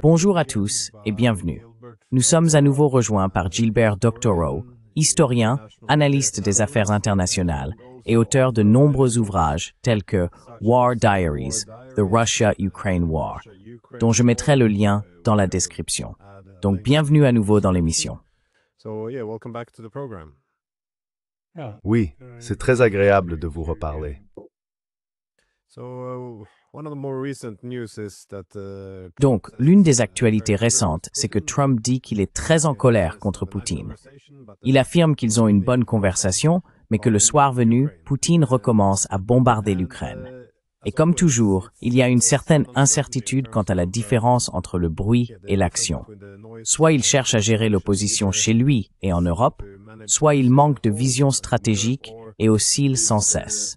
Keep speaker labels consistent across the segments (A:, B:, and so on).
A: Bonjour à tous et bienvenue. Nous sommes à nouveau rejoints par Gilbert Doctorow, historien, analyste des affaires internationales et auteur de nombreux ouvrages tels que War Diaries, The Russia-Ukraine War, dont je mettrai le lien dans la description. Donc bienvenue à nouveau dans l'émission.
B: Oui, c'est très agréable de vous reparler.
A: Donc, l'une des actualités récentes, c'est que Trump dit qu'il est très en colère contre Poutine. Il affirme qu'ils ont une bonne conversation, mais que le soir venu, Poutine recommence à bombarder l'Ukraine. Et comme toujours, il y a une certaine incertitude quant à la différence entre le bruit et l'action. Soit il cherche à gérer l'opposition chez lui et en Europe, soit il manque de vision stratégique et oscille sans cesse.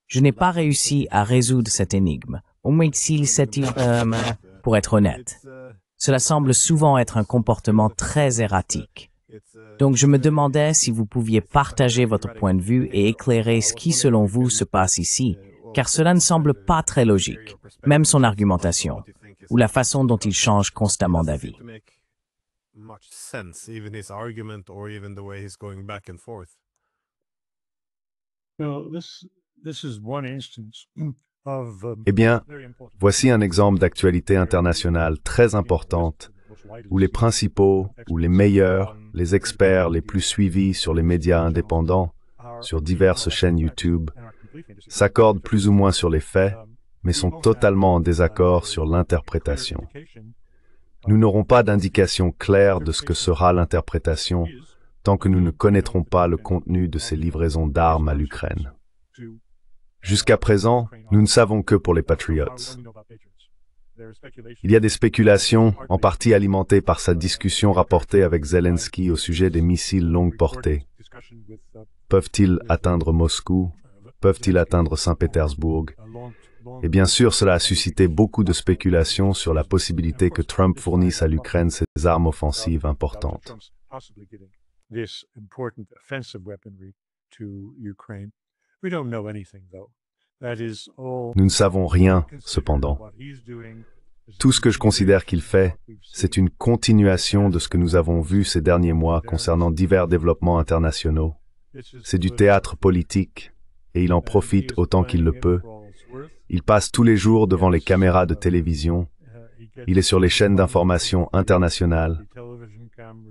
A: Je n'ai pas réussi à résoudre cette énigme, pour être honnête. Cela semble souvent être un comportement très erratique. Donc je me demandais si vous pouviez partager votre point de vue et éclairer ce qui selon vous se passe ici, car cela ne semble pas très logique, même son argumentation, ou la façon dont il change constamment d'avis.
B: Eh bien, voici un exemple d'actualité internationale très importante où les principaux ou les meilleurs, les experts les plus suivis sur les médias indépendants, sur diverses chaînes YouTube, s'accordent plus ou moins sur les faits, mais sont totalement en désaccord sur l'interprétation. Nous n'aurons pas d'indication claire de ce que sera l'interprétation tant que nous ne connaîtrons pas le contenu de ces livraisons d'armes à l'Ukraine. Jusqu'à présent, nous ne savons que pour les Patriots. Il y a des spéculations, en partie alimentées par sa discussion rapportée avec Zelensky au sujet des missiles longue portée. Peuvent-ils atteindre Moscou? Peuvent-ils atteindre Saint-Pétersbourg? Et bien sûr, cela a suscité beaucoup de spéculations sur la possibilité que Trump fournisse à l'Ukraine ces armes offensives importantes. Nous ne savons rien, cependant. Tout ce que je considère qu'il fait, c'est une continuation de ce que nous avons vu ces derniers mois concernant divers développements internationaux. C'est du théâtre politique, et il en profite autant qu'il le peut. Il passe tous les jours devant les caméras de télévision. Il est sur les chaînes d'information internationales.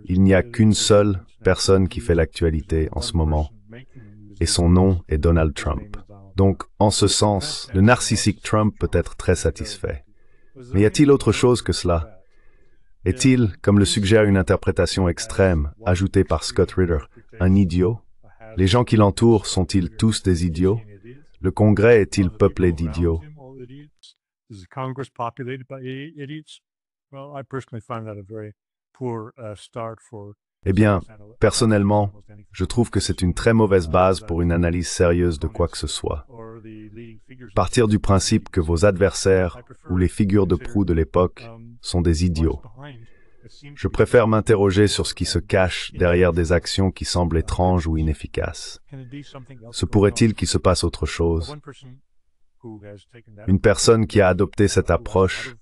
B: Il n'y a qu'une seule personne qui fait l'actualité en ce moment, et son nom est Donald Trump. Donc, en ce sens, le narcissique Trump peut être très satisfait. Mais y a-t-il autre chose que cela? Est-il, comme le suggère une interprétation extrême, ajoutée par Scott Ritter, un idiot? Les gens qui l'entourent sont-ils tous des idiots? Le Congrès est-il peuplé d'idiots? Eh bien, personnellement, je trouve que c'est une très mauvaise base pour une analyse sérieuse de quoi que ce soit. Partir du principe que vos adversaires ou les figures de proue de l'époque sont des idiots. Je préfère m'interroger sur ce qui se cache derrière des actions qui semblent étranges ou inefficaces. Se pourrait-il qu'il se passe autre chose? Une personne qui a adopté cette approche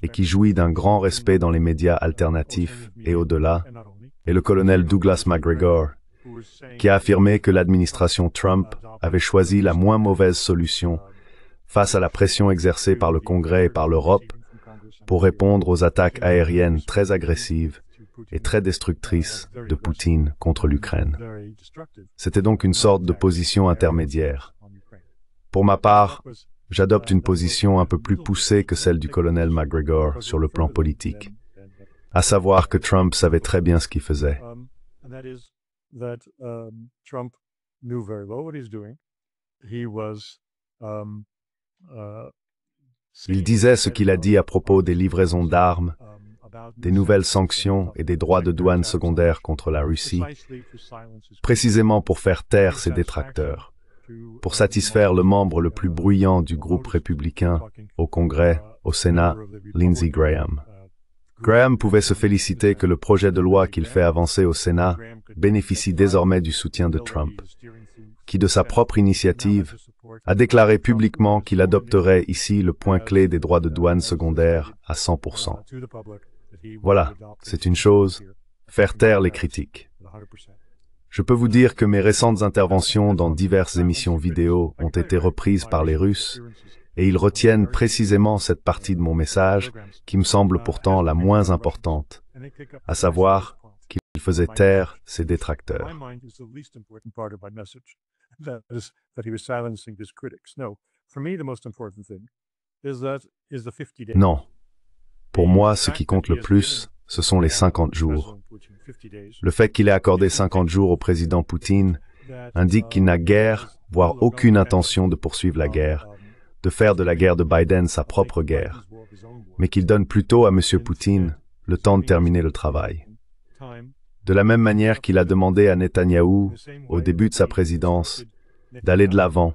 B: et qui jouit d'un grand respect dans les médias alternatifs et au-delà, est le colonel Douglas Macgregor, qui a affirmé que l'administration Trump avait choisi la moins mauvaise solution face à la pression exercée par le Congrès et par l'Europe pour répondre aux attaques aériennes très agressives et très destructrices de Poutine contre l'Ukraine. C'était donc une sorte de position intermédiaire. Pour ma part, j'adopte une position un peu plus poussée que celle du colonel Macgregor sur le plan politique, à savoir que Trump savait très bien ce qu'il faisait. Il disait ce qu'il a dit à propos des livraisons d'armes, des nouvelles sanctions et des droits de douane secondaires contre la Russie, précisément pour faire taire ses détracteurs, pour satisfaire le membre le plus bruyant du groupe républicain au Congrès, au Sénat, Lindsey Graham. Graham pouvait se féliciter que le projet de loi qu'il fait avancer au Sénat bénéficie désormais du soutien de Trump, qui de sa propre initiative a déclaré publiquement qu'il adopterait ici le point clé des droits de douane secondaires à 100%. Voilà, c'est une chose, faire taire les critiques. Je peux vous dire que mes récentes interventions dans diverses émissions vidéo ont été reprises par les Russes, et ils retiennent précisément cette partie de mon message qui me semble pourtant la moins importante, à savoir qu'il faisait taire ses détracteurs. Non. Pour moi, ce qui compte le plus, ce sont les 50 jours. Le fait qu'il ait accordé 50 jours au président Poutine indique qu'il n'a guère, voire aucune intention de poursuivre la guerre, de faire de la guerre de Biden sa propre guerre, mais qu'il donne plutôt à M. Poutine le temps de terminer le travail. De la même manière qu'il a demandé à Netanyahou, au début de sa présidence, d'aller de l'avant,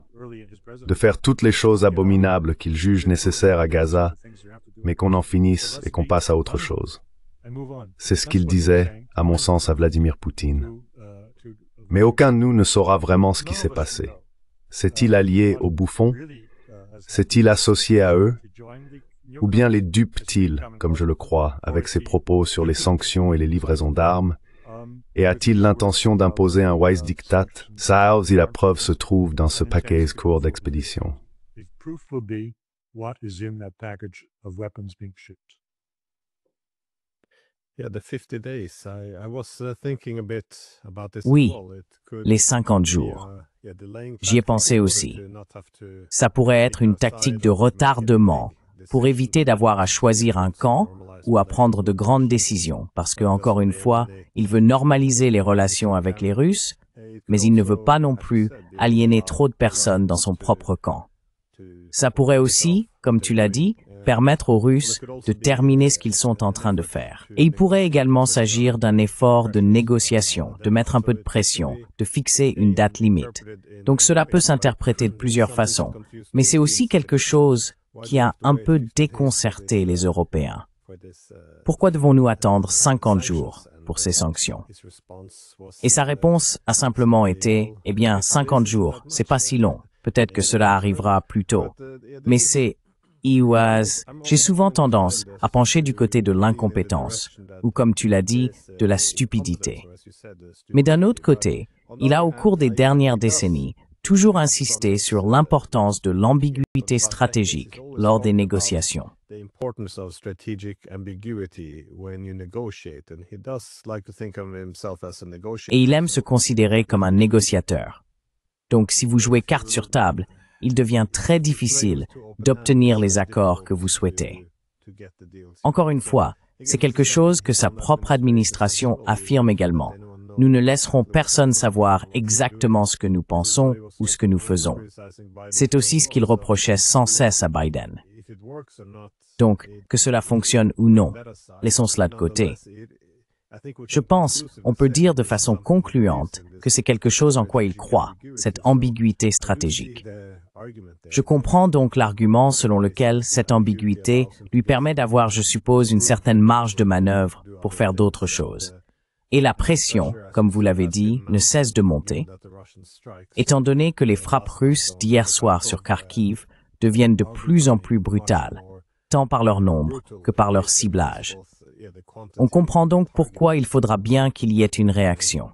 B: de faire toutes les choses abominables qu'il juge nécessaires à Gaza, mais qu'on en finisse et qu'on passe à autre chose. C'est ce qu'il disait, à mon sens, à Vladimir Poutine. Mais aucun de nous ne saura vraiment ce qui s'est passé. S'est-il allié aux bouffons? S'est-il associé à eux? Ou bien les dupe-t-il, comme je le crois, avec ses propos sur les sanctions et les livraisons d'armes? Et a-t-il l'intention d'imposer un wise diktat? Ça, si la preuve se trouve dans ce paquet court d'expédition.
A: Oui, les 50 jours. J'y ai pensé aussi. Ça pourrait être une tactique de retardement pour éviter d'avoir à choisir un camp ou à prendre de grandes décisions, parce que, encore une fois, il veut normaliser les relations avec les Russes, mais il ne veut pas non plus aliéner trop de personnes dans son propre camp. Ça pourrait aussi, comme tu l'as dit, permettre aux Russes de terminer ce qu'ils sont en train de faire. Et il pourrait également s'agir d'un effort de négociation, de mettre un peu de pression, de fixer une date limite. Donc cela peut s'interpréter de plusieurs façons, mais c'est aussi quelque chose qui a un peu déconcerté les Européens. Pourquoi devons-nous attendre 50 jours pour ces sanctions? Et sa réponse a simplement été, eh bien, 50 jours, c'est pas si long. Peut-être que cela arrivera plus tôt. Mais c'est j'ai souvent tendance à pencher du côté de l'incompétence, ou comme tu l'as dit, de la stupidité. Mais d'un autre côté, il a au cours des dernières décennies toujours insisté sur l'importance de l'ambiguïté stratégique lors des négociations. Et il aime se considérer comme un négociateur. Donc si vous jouez carte sur table, il devient très difficile d'obtenir les accords que vous souhaitez. Encore une fois, c'est quelque chose que sa propre administration affirme également. Nous ne laisserons personne savoir exactement ce que nous pensons ou ce que nous faisons. C'est aussi ce qu'il reprochait sans cesse à Biden. Donc, que cela fonctionne ou non, laissons cela de côté. Je pense, on peut dire de façon concluante que c'est quelque chose en quoi il croit, cette ambiguïté stratégique. Je comprends donc l'argument selon lequel cette ambiguïté lui permet d'avoir, je suppose, une certaine marge de manœuvre pour faire d'autres choses. Et la pression, comme vous l'avez dit, ne cesse de monter, étant donné que les frappes russes d'hier soir sur Kharkiv deviennent de plus en plus brutales, tant par leur nombre que par leur ciblage. On comprend donc pourquoi il faudra bien qu'il y ait une réaction.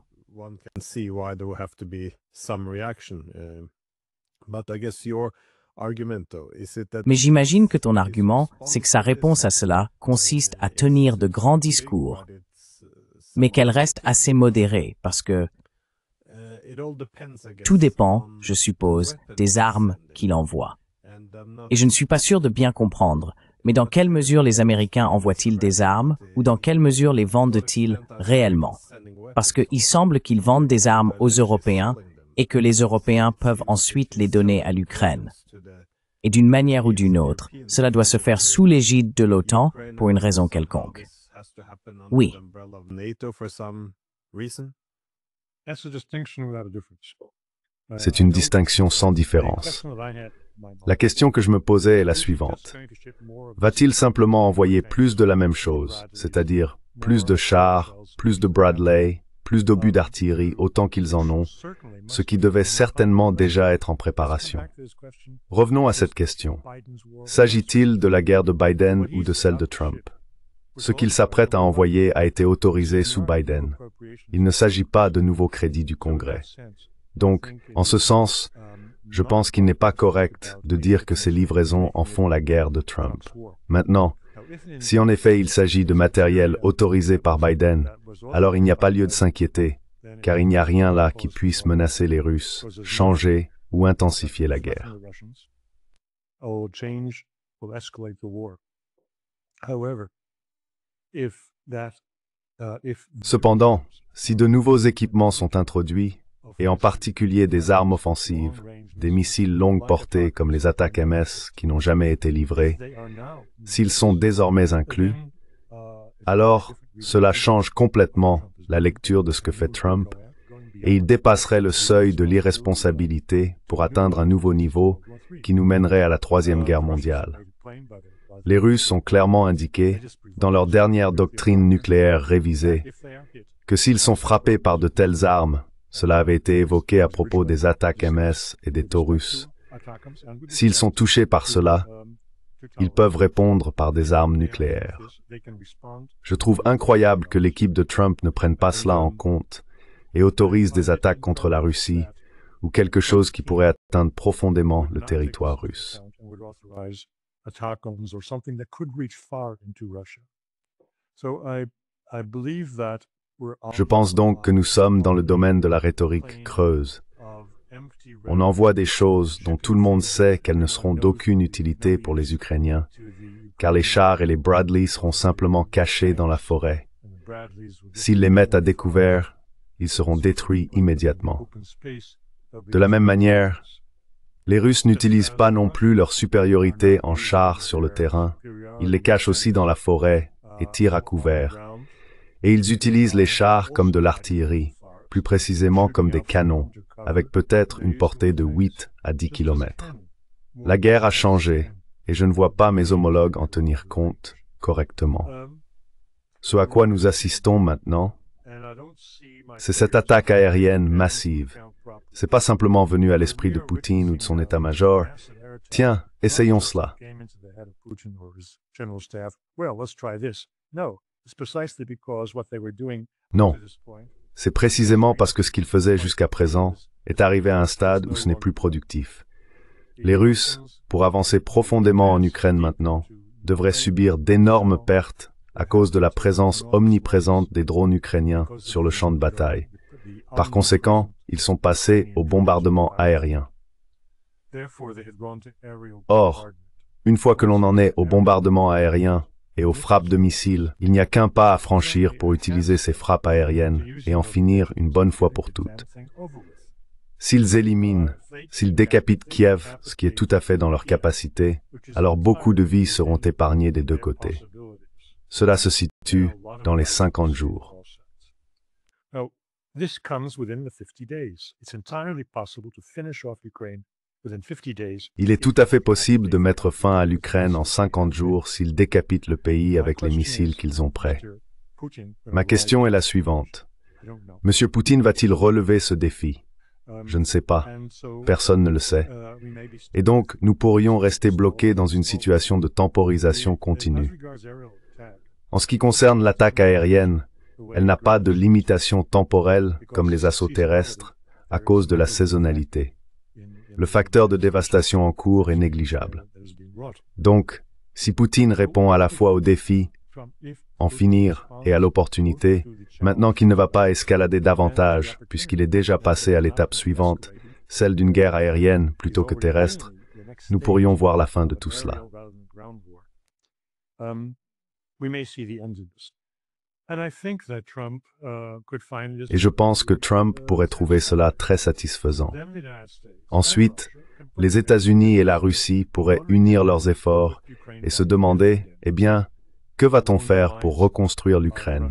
A: Mais j'imagine que ton argument, c'est que sa réponse à cela consiste à tenir de grands discours, mais qu'elle reste assez modérée parce que tout dépend, je suppose, des armes qu'il envoie. Et je ne suis pas sûr de bien comprendre, mais dans quelle mesure les Américains envoient-ils des armes ou dans quelle mesure les vendent-ils réellement? Parce qu'il semble qu'ils vendent des armes aux Européens et que les Européens peuvent ensuite les donner à l'Ukraine. Et d'une manière ou d'une autre, cela doit se faire sous l'égide de l'OTAN pour une raison quelconque. Oui.
B: C'est une distinction sans différence. La question que je me posais est la suivante. Va-t-il simplement envoyer plus de la même chose, c'est-à-dire plus de chars, plus de Bradley, plus d'obus d'artillerie autant qu'ils en ont, ce qui devait certainement déjà être en préparation. Revenons à cette question. S'agit-il de la guerre de Biden ou de celle de Trump? Ce qu'il s'apprête à envoyer a été autorisé sous Biden. Il ne s'agit pas de nouveaux crédits du Congrès. Donc, en ce sens, je pense qu'il n'est pas correct de dire que ces livraisons en font la guerre de Trump. Maintenant, si en effet il s'agit de matériel autorisé par Biden, alors il n'y a pas lieu de s'inquiéter, car il n'y a rien là qui puisse menacer les Russes, changer ou intensifier la guerre. Cependant, si de nouveaux équipements sont introduits, et en particulier des armes offensives, des missiles longue portée comme les attaques MS qui n'ont jamais été livrées, s'ils sont désormais inclus, alors cela change complètement la lecture de ce que fait Trump, et il dépasserait le seuil de l'irresponsabilité pour atteindre un nouveau niveau qui nous mènerait à la Troisième Guerre mondiale. Les Russes ont clairement indiqué, dans leur dernière doctrine nucléaire révisée, que s'ils sont frappés par de telles armes, cela avait été évoqué à propos des attaques MS et des Taurus. S'ils sont touchés par cela, ils peuvent répondre par des armes nucléaires. Je trouve incroyable que l'équipe de Trump ne prenne pas cela en compte et autorise des attaques contre la Russie ou quelque chose qui pourrait atteindre profondément le territoire russe. Je pense donc que nous sommes dans le domaine de la rhétorique creuse. On envoie des choses dont tout le monde sait qu'elles ne seront d'aucune utilité pour les Ukrainiens, car les chars et les Bradley seront simplement cachés dans la forêt. S'ils les mettent à découvert, ils seront détruits immédiatement. De la même manière, les Russes n'utilisent pas non plus leur supériorité en chars sur le terrain. Ils les cachent aussi dans la forêt et tirent à couvert. Et ils utilisent les chars comme de l'artillerie, plus précisément comme des canons, avec peut-être une portée de 8 à 10 km. La guerre a changé, et je ne vois pas mes homologues en tenir compte correctement. Ce à quoi nous assistons maintenant, c'est cette attaque aérienne massive. C'est pas simplement venu à l'esprit de Poutine ou de son état-major. Tiens, essayons cela. Non, c'est précisément parce que ce qu'ils faisaient jusqu'à présent est arrivé à un stade où ce n'est plus productif. Les Russes, pour avancer profondément en Ukraine maintenant, devraient subir d'énormes pertes à cause de la présence omniprésente des drones ukrainiens sur le champ de bataille. Par conséquent, ils sont passés au bombardement aérien. Or, une fois que l'on en est au bombardement aérien et aux frappes de missiles, il n'y a qu'un pas à franchir pour utiliser ces frappes aériennes et en finir une bonne fois pour toutes. S'ils éliminent, s'ils décapitent Kiev, ce qui est tout à fait dans leur capacité, alors beaucoup de vies seront épargnées des deux côtés. Cela se situe dans les 50 jours. Il est tout à fait possible de mettre fin à l'Ukraine en 50 jours s'ils décapitent le pays avec les missiles qu'ils ont prêts. Ma question est la suivante. M. Poutine va-t-il relever ce défi? Je ne sais pas. Personne ne le sait. Et donc, nous pourrions rester bloqués dans une situation de temporisation continue. En ce qui concerne l'attaque aérienne, elle n'a pas de limitation temporelle comme les assauts terrestres à cause de la saisonnalité. Le facteur de dévastation en cours est négligeable. Donc, si Poutine répond à la fois au défi, en finir et à l'opportunité, maintenant qu'il ne va pas escalader davantage puisqu'il est déjà passé à l'étape suivante, celle d'une guerre aérienne plutôt que terrestre, nous pourrions voir la fin de tout cela. Et je pense que Trump pourrait trouver cela très satisfaisant. Ensuite, les États-Unis et la Russie pourraient unir leurs efforts et se demander, eh bien, que va-t-on faire pour reconstruire l'Ukraine,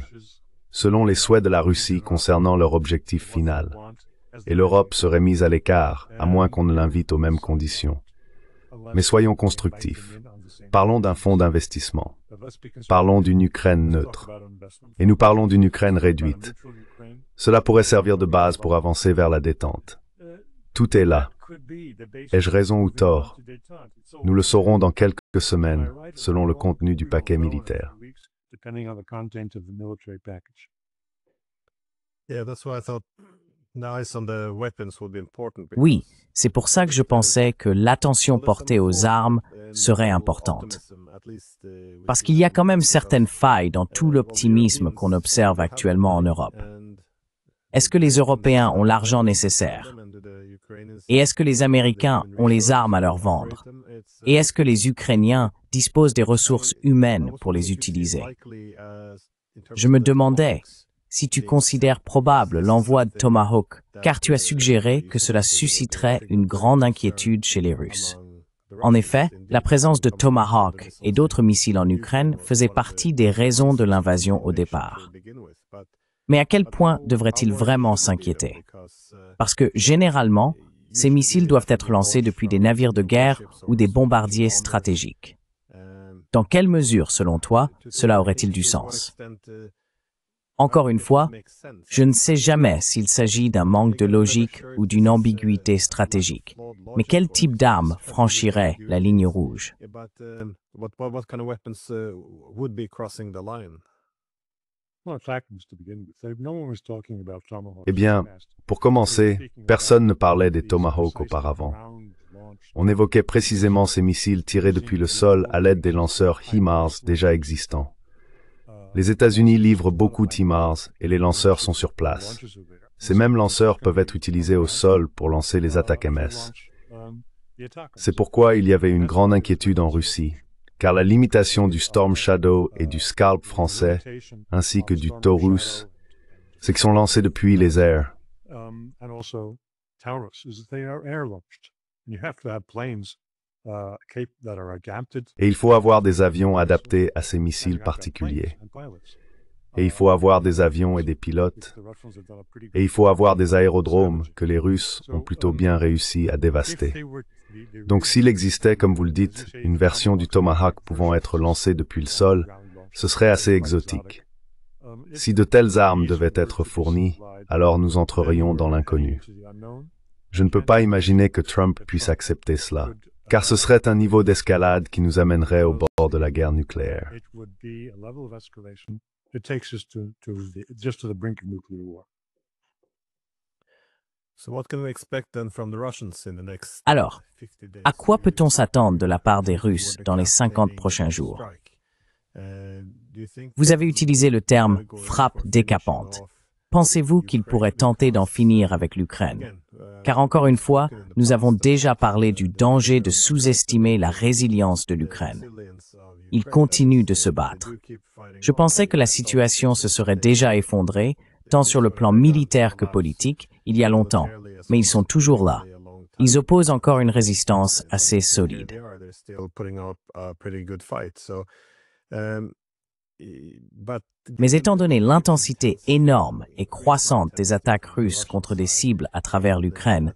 B: selon les souhaits de la Russie concernant leur objectif final. Et l'Europe serait mise à l'écart, à moins qu'on ne l'invite aux mêmes conditions. Mais soyons constructifs. Parlons d'un fonds d'investissement. Parlons d'une Ukraine neutre. Et nous parlons d'une Ukraine réduite. Cela pourrait servir de base pour avancer vers la détente. Tout est là. Ai-je raison ou tort? Nous le saurons dans quelques semaines, selon le contenu du paquet militaire.
A: Oui, c'est pour ça que je pensais que l'attention portée aux armes serait importante. Parce qu'il y a quand même certaines failles dans tout l'optimisme qu'on observe actuellement en Europe. Est-ce que les Européens ont l'argent nécessaire? Et est-ce que les Américains ont les armes à leur vendre? Et est-ce que les Ukrainiens disposent des ressources humaines pour les utiliser? Je me demandais si tu considères probable l'envoi de Tomahawk, car tu as suggéré que cela susciterait une grande inquiétude chez les Russes. En effet, la présence de Tomahawk et d'autres missiles en Ukraine faisait partie des raisons de l'invasion au départ. Mais à quel point devrait-il vraiment s'inquiéter? Parce que, généralement, ces missiles doivent être lancés depuis des navires de guerre ou des bombardiers stratégiques. Dans quelle mesure, selon toi, cela aurait-il du sens? Encore une fois, je ne sais jamais s'il s'agit d'un manque de logique ou d'une ambiguïté stratégique. Mais quel type d'arme franchirait la ligne rouge?
B: Eh bien, pour commencer, personne ne parlait des Tomahawks auparavant. On évoquait précisément ces missiles tirés depuis le sol à l'aide des lanceurs HIMARS déjà existants. Les États-Unis livrent beaucoup d'HIMARS et les lanceurs sont sur place. Ces mêmes lanceurs peuvent être utilisés au sol pour lancer les attaques MS. C'est pourquoi il y avait une grande inquiétude en Russie, car la limitation du Storm Shadow et du Scalp français, ainsi que du Taurus, c'est qu'ils sont lancés depuis les airs. Et il faut avoir des avions adaptés à ces missiles particuliers. Et il faut avoir des avions et des pilotes. Et il faut avoir des aérodromes que les Russes ont plutôt bien réussi à dévaster. Donc s'il existait, comme vous le dites, une version du Tomahawk pouvant être lancée depuis le sol, ce serait assez exotique. Si de telles armes devaient être fournies, alors nous entrerions dans l'inconnu. Je ne peux pas imaginer que Trump puisse accepter cela, car ce serait un niveau d'escalade qui nous amènerait au bord de la guerre nucléaire.
A: Alors, à quoi peut-on s'attendre de la part des Russes dans les 50 prochains jours? Vous avez utilisé le terme « frappe décapante ». Pensez-vous qu'ils pourraient tenter d'en finir avec l'Ukraine? Car encore une fois, nous avons déjà parlé du danger de sous-estimer la résilience de l'Ukraine. Ils continuent de se battre. Je pensais que la situation se serait déjà effondrée, tant sur le plan militaire que politique, il y a longtemps, mais ils sont toujours là. Ils opposent encore une résistance assez solide. Mais étant donné l'intensité énorme et croissante des attaques russes contre des cibles à travers l'Ukraine,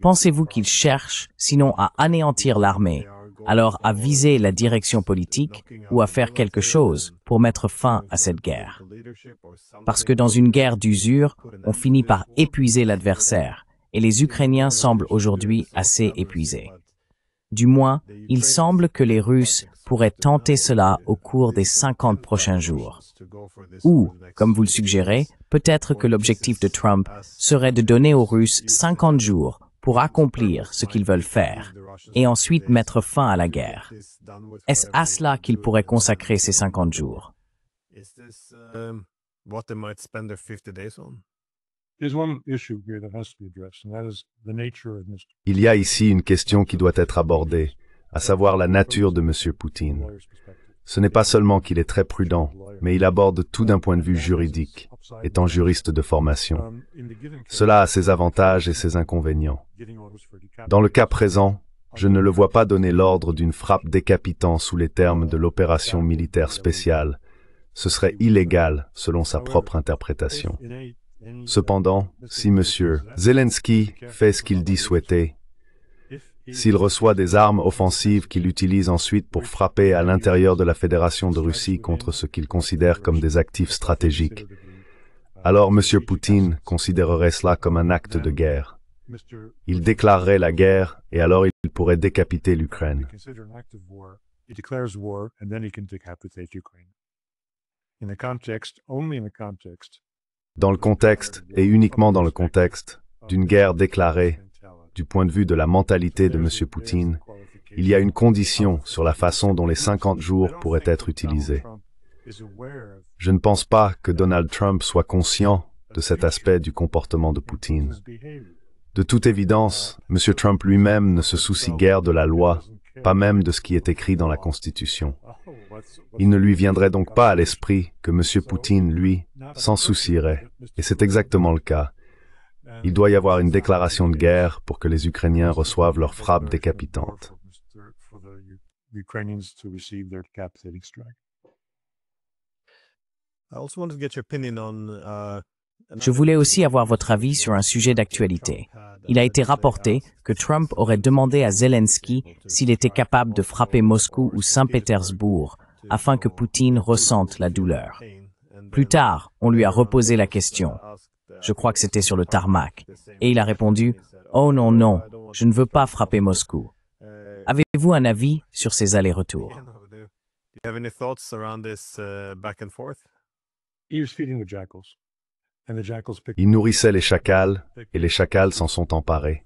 A: pensez-vous qu'ils cherchent, sinon à anéantir l'armée, alors à viser la direction politique ou à faire quelque chose pour mettre fin à cette guerre? Parce que dans une guerre d'usure, on finit par épuiser l'adversaire, et les Ukrainiens semblent aujourd'hui assez épuisés. Du moins, il semble que les Russes pourraient tenter cela au cours des 50 prochains jours. Ou, comme vous le suggérez, peut-être que l'objectif de Trump serait de donner aux Russes 50 jours pour accomplir ce qu'ils veulent faire, et ensuite mettre fin à la guerre. Est-ce à cela qu'ils pourraient consacrer ces 50 jours?
B: Il y a ici une question qui doit être abordée, à savoir la nature de M. Poutine. Ce n'est pas seulement qu'il est très prudent, mais il aborde tout d'un point de vue juridique, étant juriste de formation. Cela a ses avantages et ses inconvénients. Dans le cas présent, je ne le vois pas donner l'ordre d'une frappe décapitant sous les termes de l'opération militaire spéciale. Ce serait illégal selon sa propre interprétation. Cependant, si M. Zelensky fait ce qu'il dit souhaiter, s'il reçoit des armes offensives qu'il utilise ensuite pour frapper à l'intérieur de la Fédération de Russie contre ce qu'il considère comme des actifs stratégiques, alors M. Poutine considérerait cela comme un acte de guerre. Il déclarerait la guerre et alors il pourrait décapiter l'Ukraine. Dans le contexte, et uniquement dans le contexte, d'une guerre déclarée, du point de vue de la mentalité de M. Poutine, il y a une condition sur la façon dont les 50 jours pourraient être utilisés. Je ne pense pas que Donald Trump soit conscient de cet aspect du comportement de Poutine. De toute évidence, M. Trump lui-même ne se soucie guère de la loi, pas même de ce qui est écrit dans la Constitution. Il ne lui viendrait donc pas à l'esprit que M. Poutine, lui, s'en soucierait, et c'est exactement le cas. Il doit y avoir une déclaration de guerre pour que les Ukrainiens reçoivent leurs frappes décapitantes.
A: Je voulais aussi avoir votre avis sur un sujet d'actualité. Il a été rapporté que Trump aurait demandé à Zelensky s'il était capable de frapper Moscou ou Saint-Pétersbourg afin que Poutine ressente la douleur. Plus tard, on lui a reposé la question. Je crois que c'était sur le tarmac. Et il a répondu « Oh non, non, je ne veux pas frapper Moscou ». Avez-vous un avis sur ces allers-retours?
B: Il nourrissait les chacals, et les chacals s'en sont emparés.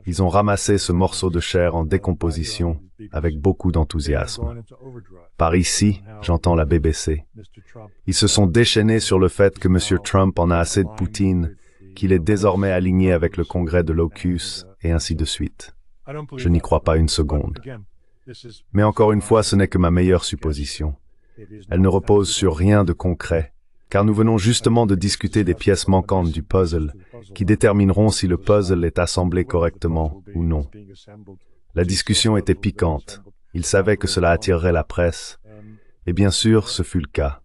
B: Ils ont ramassé ce morceau de chair en décomposition avec beaucoup d'enthousiasme. Par ici, j'entends la BBC. Ils se sont déchaînés sur le fait que M. Trump en a assez de Poutine, qu'il est désormais aligné avec le congrès de l'AUKUS, et ainsi de suite. Je n'y crois pas une seconde. Mais encore une fois, ce n'est que ma meilleure supposition. Elle ne repose sur rien de concret, car nous venons justement de discuter des pièces manquantes du puzzle, qui détermineront si le puzzle est assemblé correctement ou non. La discussion était piquante. Il savait que cela attirerait la presse, et bien sûr, ce fut le cas.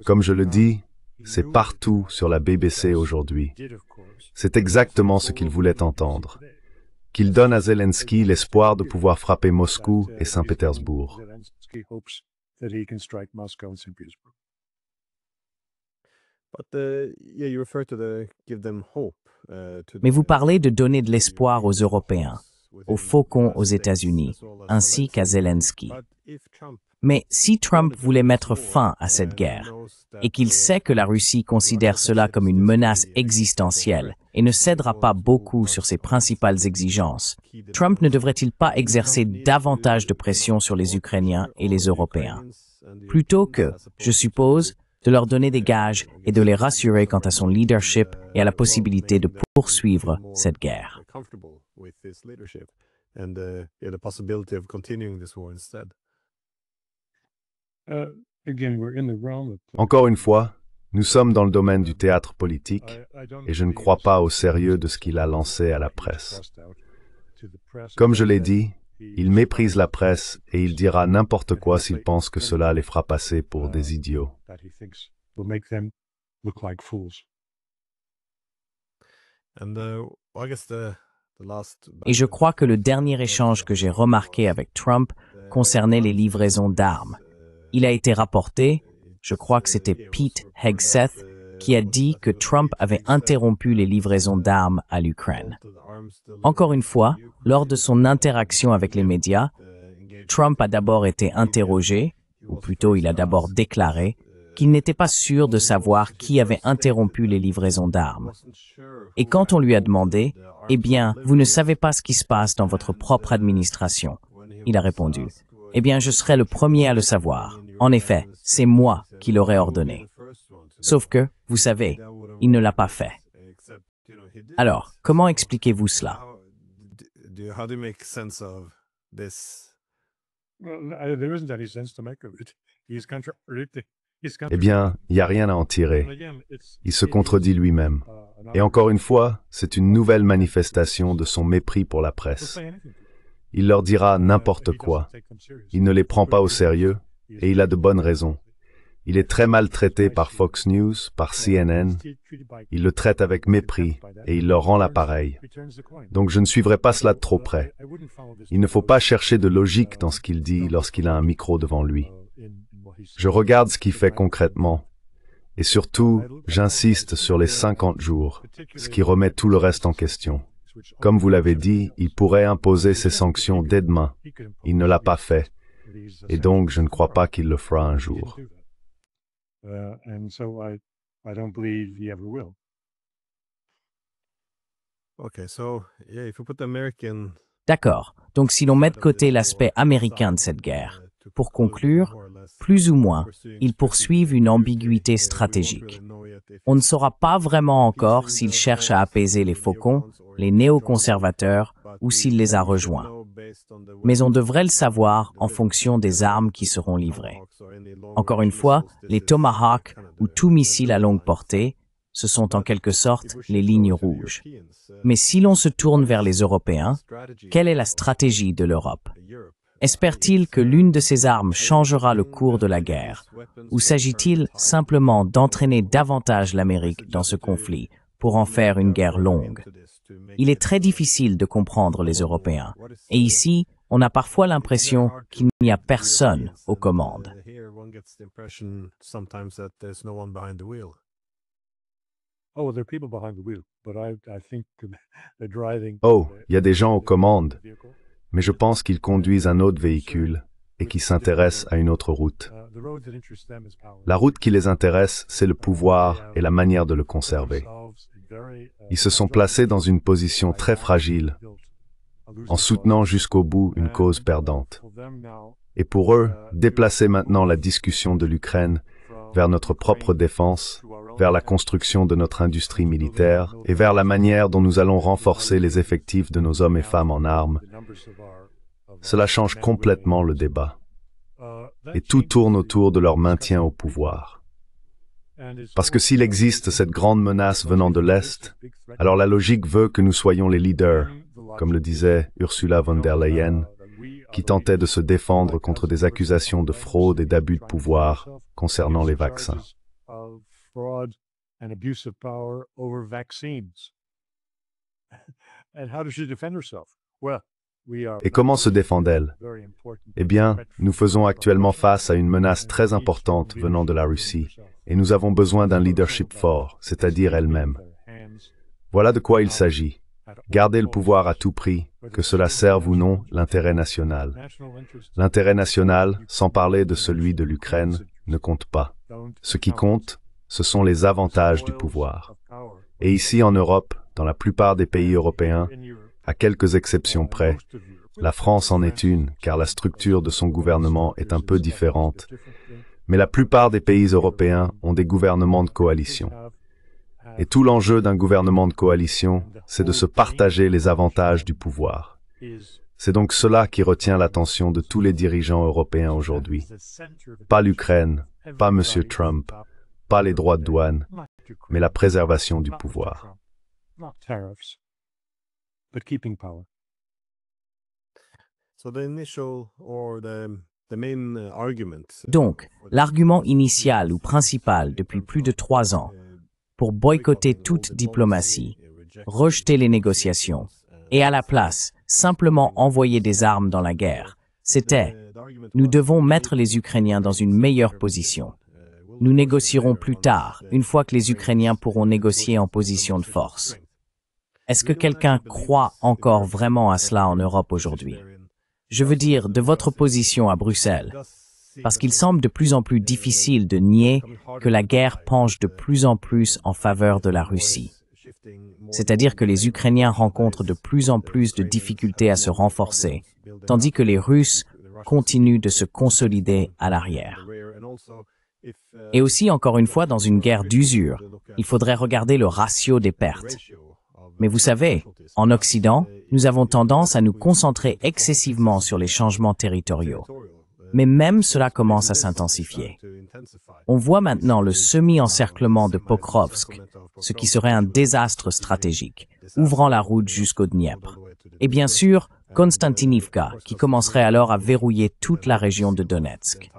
B: Comme je le dis, c'est partout sur la BBC aujourd'hui. C'est exactement ce qu'il voulait entendre. Qu'il donne à Zelensky l'espoir de pouvoir frapper Moscou et Saint-Pétersbourg.
A: Mais vous parlez de donner de l'espoir aux Européens, aux faucons aux États-Unis, ainsi qu'à Zelensky. Mais si Trump voulait mettre fin à cette guerre, et qu'il sait que la Russie considère cela comme une menace existentielle et ne cédera pas beaucoup sur ses principales exigences, Trump ne devrait-il pas exercer davantage de pression sur les Ukrainiens et les Européens, plutôt que, je suppose, de leur donner des gages et de les rassurer quant à son leadership et à la possibilité de poursuivre cette guerre?
B: Encore une fois, nous sommes dans le domaine du théâtre politique et je ne crois pas au sérieux de ce qu'il a lancé à la presse. Comme je l'ai dit, il méprise la presse et il dira n'importe quoi s'il pense que cela les fera passer pour des idiots.
A: Et je crois que le dernier échange que j'ai remarqué avec Trump concernait les livraisons d'armes. Il a été rapporté, je crois que c'était Pete Hegseth, qui a dit que Trump avait interrompu les livraisons d'armes à l'Ukraine. Encore une fois, lors de son interaction avec les médias, Trump a d'abord été interrogé, ou plutôt il a d'abord déclaré, qu'il n'était pas sûr de savoir qui avait interrompu les livraisons d'armes. Et quand on lui a demandé, « Eh bien, vous ne savez pas ce qui se passe dans votre propre administration », il a répondu, « Eh bien, je serai le premier à le savoir. En effet, c'est moi qui l'aurais ordonné. » Sauf que, vous savez, il ne l'a pas fait. Alors, comment expliquez-vous cela?
B: Eh bien, il n'y a rien à en tirer. Il se contredit lui-même. Et encore une fois, c'est une nouvelle manifestation de son mépris pour la presse. Il leur dira n'importe quoi. Il ne les prend pas au sérieux, et il a de bonnes raisons. Il est très maltraité par Fox News, par CNN. Il le traite avec mépris, et il leur rend l'appareil. Donc je ne suivrai pas cela de trop près. Il ne faut pas chercher de logique dans ce qu'il dit lorsqu'il a un micro devant lui. Je regarde ce qu'il fait concrètement, Et surtout, j'insiste sur les 50 jours, ce qui remet tout le reste en question. Comme vous l'avez dit, il pourrait imposer ces sanctions dès demain. Il ne l'a pas fait. Et donc, je ne crois pas qu'il le fera un jour.
A: D'accord. Donc si l'on met de côté l'aspect américain de cette guerre, pour conclure, plus ou moins, ils poursuivent une ambiguïté stratégique. On ne saura pas vraiment encore s'ils cherchent à apaiser les faucons, les néoconservateurs, ou s'il les a rejoints. Mais on devrait le savoir en fonction des armes qui seront livrées. Encore une fois, les Tomahawk ou tout missile à longue portée, ce sont en quelque sorte les lignes rouges. Mais si l'on se tourne vers les Européens, quelle est la stratégie de l'Europe? Espère-t-il que l'une de ces armes changera le cours de la guerre? Ou s'agit-il simplement d'entraîner davantage l'Amérique dans ce conflit pour en faire une guerre longue? Il est très difficile de comprendre les Européens. Et ici, on a parfois l'impression qu'il n'y a personne aux commandes.
B: Oh, il y a des gens aux commandes, mais je pense qu'ils conduisent un autre véhicule et qui s'intéressent à une autre route. La route qui les intéresse, c'est le pouvoir et la manière de le conserver. Ils se sont placés dans une position très fragile, en soutenant jusqu'au bout une cause perdante. Et pour eux, déplacer maintenant la discussion de l'Ukraine vers notre propre défense, vers la construction de notre industrie militaire et vers la manière dont nous allons renforcer les effectifs de nos hommes et femmes en armes, cela change complètement le débat. Et tout tourne autour de leur maintien au pouvoir. Parce que s'il existe cette grande menace venant de l'Est, alors la logique veut que nous soyons les leaders, comme le disait Ursula von der Leyen, qui tentait de se défendre contre des accusations de fraude et d'abus de pouvoir concernant les vaccins. Et comment se défend-elle? Eh bien, nous faisons actuellement face à une menace très importante venant de la Russie, et nous avons besoin d'un leadership fort, c'est-à-dire elle-même. Voilà de quoi il s'agit. Garder le pouvoir à tout prix, que cela serve ou non l'intérêt national. L'intérêt national, sans parler de celui de l'Ukraine, ne compte pas. Ce qui compte, ce sont les avantages du pouvoir. Et ici en Europe, dans la plupart des pays européens, à quelques exceptions près, la France en est une, car la structure de son gouvernement est un peu différente, mais la plupart des pays européens ont des gouvernements de coalition. Et tout l'enjeu d'un gouvernement de coalition, c'est de se partager les avantages du pouvoir. C'est donc cela qui retient l'attention de tous les dirigeants européens aujourd'hui. Pas l'Ukraine, pas M. Trump, pas les droits de douane, mais la préservation du pouvoir.
A: Donc, l'argument initial ou principal depuis plus de 3 ans, pour boycotter toute diplomatie, rejeter les négociations, et à la place, simplement envoyer des armes dans la guerre, c'était « Nous devons mettre les Ukrainiens dans une meilleure position. Nous négocierons plus tard, une fois que les Ukrainiens pourront négocier en position de force. » Est-ce que quelqu'un croit encore vraiment à cela en Europe aujourd'hui? Je veux dire, de votre position à Bruxelles, parce qu'il semble de plus en plus difficile de nier que la guerre penche de plus en plus en faveur de la Russie. C'est-à-dire que les Ukrainiens rencontrent de plus en plus de difficultés à se renforcer, tandis que les Russes continuent de se consolider à l'arrière. Et aussi, encore une fois, dans une guerre d'usure, il faudrait regarder le ratio des pertes. Mais vous savez, en Occident, nous avons tendance à nous concentrer excessivement sur les changements territoriaux. Mais même cela commence à s'intensifier. On voit maintenant le semi-encerclement de Pokrovsk, ce qui serait un désastre stratégique, ouvrant la route jusqu'au Dniepr. Et bien sûr, Konstantinivka, qui commencerait alors à verrouiller toute la région de Donetsk.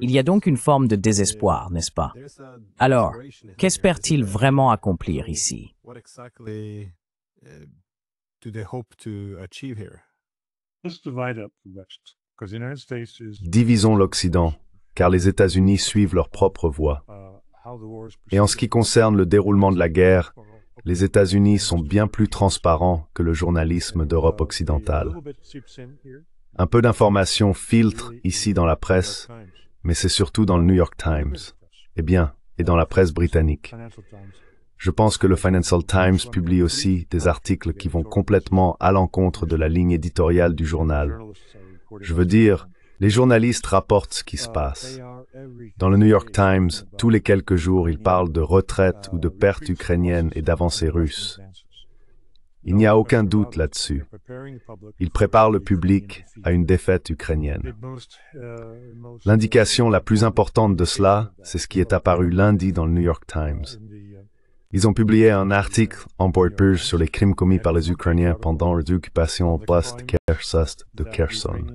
A: Il y a donc une forme de désespoir, n'est-ce pas? Alors, qu'espèrent-ils vraiment accomplir ici?
B: Divisons l'Occident, car les États-Unis suivent leur propre voie. Et en ce qui concerne le déroulement de la guerre, les États-Unis sont bien plus transparents que le journalisme d'Europe occidentale. Un peu d'informations filtre ici dans la presse, mais c'est surtout dans le New York Times. Et dans la presse britannique. Je pense que le Financial Times publie aussi des articles qui vont complètement à l'encontre de la ligne éditoriale du journal. Je veux dire, les journalistes rapportent ce qui se passe. Dans le New York Times, tous les quelques jours, ils parlent de retraite ou de pertes ukrainiennes et d'avancées russes. Il n'y a aucun doute là-dessus. Ils préparent le public à une défaite ukrainienne. L'indication la plus importante de cela, c'est ce qui est apparu lundi dans le New York Times. Ils ont publié un article en bord-page sur les crimes commis par les Ukrainiens pendant les occupations post-Kherson de Kherson.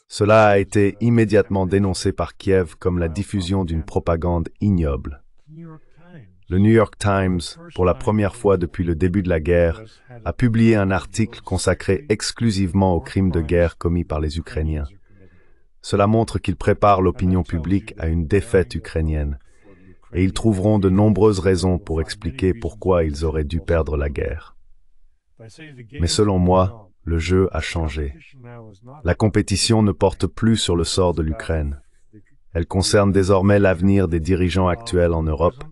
B: Cela a été immédiatement dénoncé par Kiev comme la diffusion d'une propagande ignoble. Le New York Times, pour la première fois depuis le début de la guerre, a publié un article consacré exclusivement aux crimes de guerre commis par les Ukrainiens. Cela montre qu'ils préparent l'opinion publique à une défaite ukrainienne, et ils trouveront de nombreuses raisons pour expliquer pourquoi ils auraient dû perdre la guerre. Mais selon moi, le jeu a changé. La compétition ne porte plus sur le sort de l'Ukraine. Elle concerne désormais l'avenir des dirigeants actuels en Europe,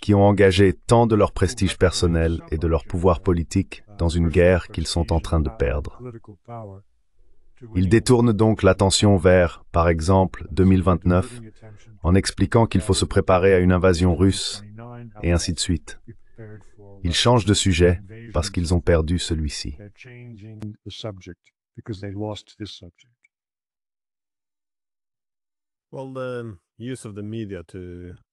B: qui ont engagé tant de leur prestige personnel et de leur pouvoir politique dans une guerre qu'ils sont en train de perdre. Ils détournent donc l'attention vers, par exemple, 2029, en expliquant qu'il faut se préparer à une invasion russe, et ainsi de suite. Ils changent de sujet parce qu'ils ont perdu celui-ci.